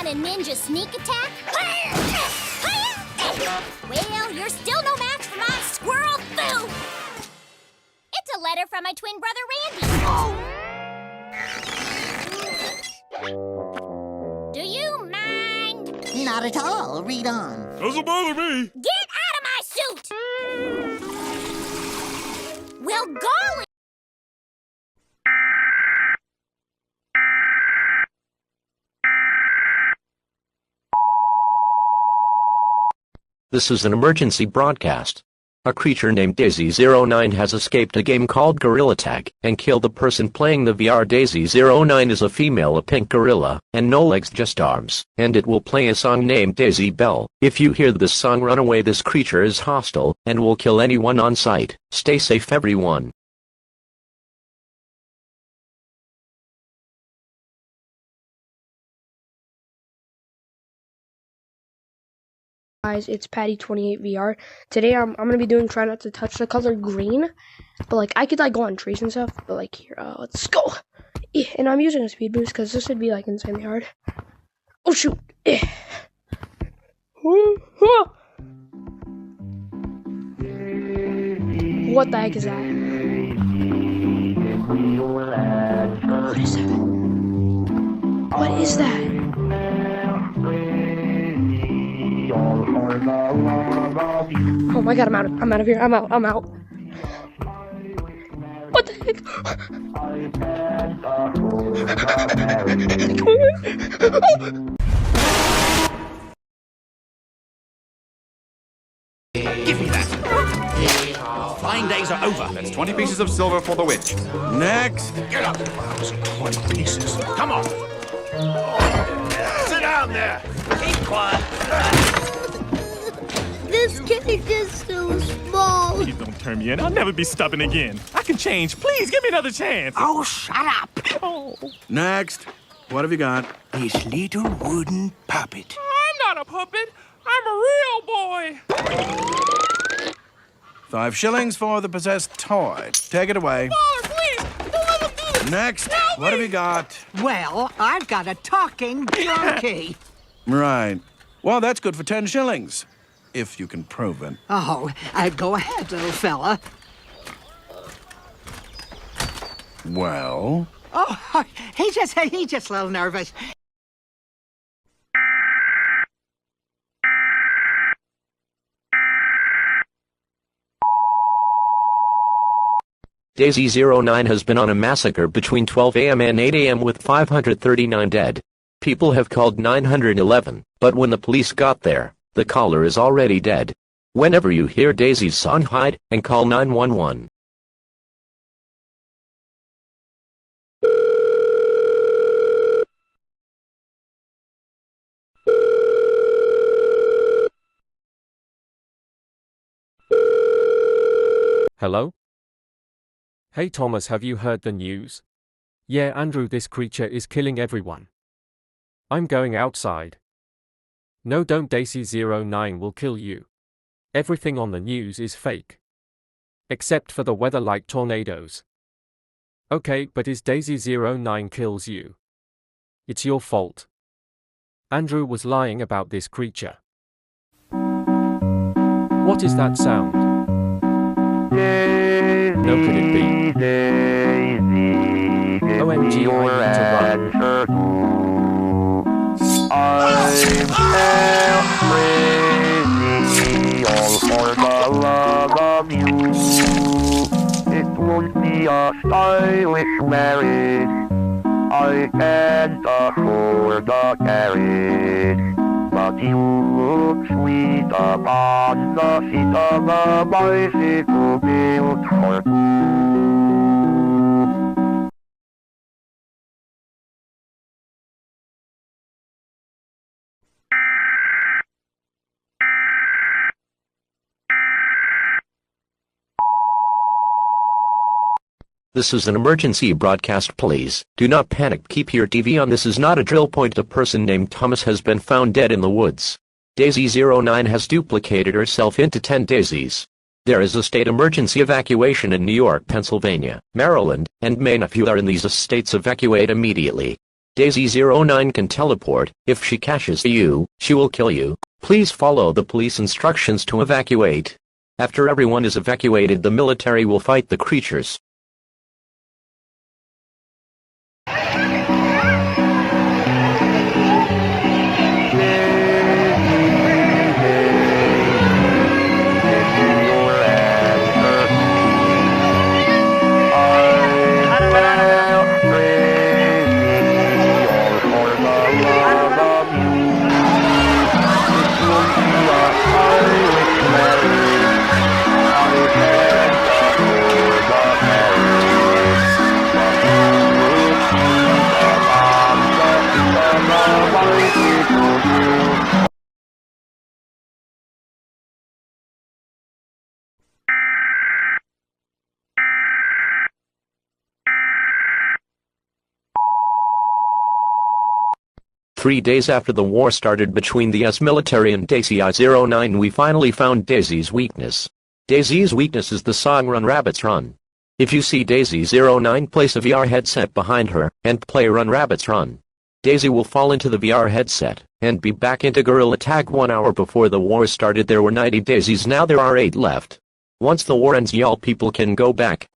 a ninja sneak attack? Well, you're still no match for my squirrel foo! It's a letter from my twin brother, Randy. Do you mind? Not at all. Read on. Doesn't bother me. Get out of my suit! Well, golly! This is an emergency broadcast. A creature named daisy09 has escaped a game called Gorilla Tag and killed the person playing the VR. daisy09 is a female, a pink gorilla, and no legs, just arms, and it will play a song named Daisy Bell. If you hear this song, run away. This creature is hostile and will kill anyone on sight. Stay safe, everyone. Guys, it's Patty28VR. Today I'm gonna be doing try not to touch the color green, but like I could like go on trees and stuff, but like here, let's go. And I'm using a speed boost because this would be like insanely hard. Oh shoot! What the heck is that? What is that? What is that? Oh my god, I'm out of here. I'm out. What the heck? Give me that. Fine days are over. That's 20 pieces of silver for the witch. Next. Get up. 20 pieces. Come on. Sit down there. Keep quiet. This cake is so small. Please don't turn me in. I'll never be stubborn again. I can change. Please give me another chance. Oh, shut up. Oh. Next. What have you got? This little wooden puppet. I'm not a puppet. I'm a real boy. 5 shillings for the possessed toy. Take it away. Father, please. Don't let him do this. Next. What have you got? Well, I've got a talking donkey. Right. Well, that's good for 10 shillings. If you can prove it. Oh, go ahead, little fella. Well? Oh, he's just a little nervous. daisy09 has been on a massacre between 12 a.m. and 8 a.m. with 539 dead. People have called 911, but when the police got there, the caller is already dead. Whenever you hear Daisy's song, hide and call 911. Hello? Hey Thomas, have you heard the news? Yeah, Andrew, this creature is killing everyone. I'm going outside. No, don't. daisy09 will kill you. Everything on the news is fake. Except for the weather, like tornadoes. Okay, but if daisy09 kills you, it's your fault. Andrew was lying about this creature. What is that sound? No, could it be? OMG, I need to run. I'm crazy, all for the love of you. It won't be a stylish marriage. I can't afford the carriage. But you look sweet upon the seat of a bicycle built for two. This is an emergency broadcast. Please do not panic. Keep your TV on. This is not a drill point. A person named Thomas has been found dead in the woods. daisy09 has duplicated herself into 10 daisies. There is a state emergency evacuation in New York, Pennsylvania, Maryland, and Maine. If you are in these states, evacuate immediately. Daisy09 can teleport. If she catches you, she will kill you. Please follow the police instructions to evacuate. After everyone is evacuated, the military will fight the creatures. Three days after the war started between the US military and Daisy09, we finally found Daisy's weakness. Daisy's weakness is the song Run Rabbits Run. If you see Daisy09, place a VR headset behind her and play Run Rabbits Run. Daisy will fall into the VR headset and be back into Gorilla Tag. 1 hour before the war started there were 90 Daisies, now there are 8 left. Once the war ends, y'all people can go back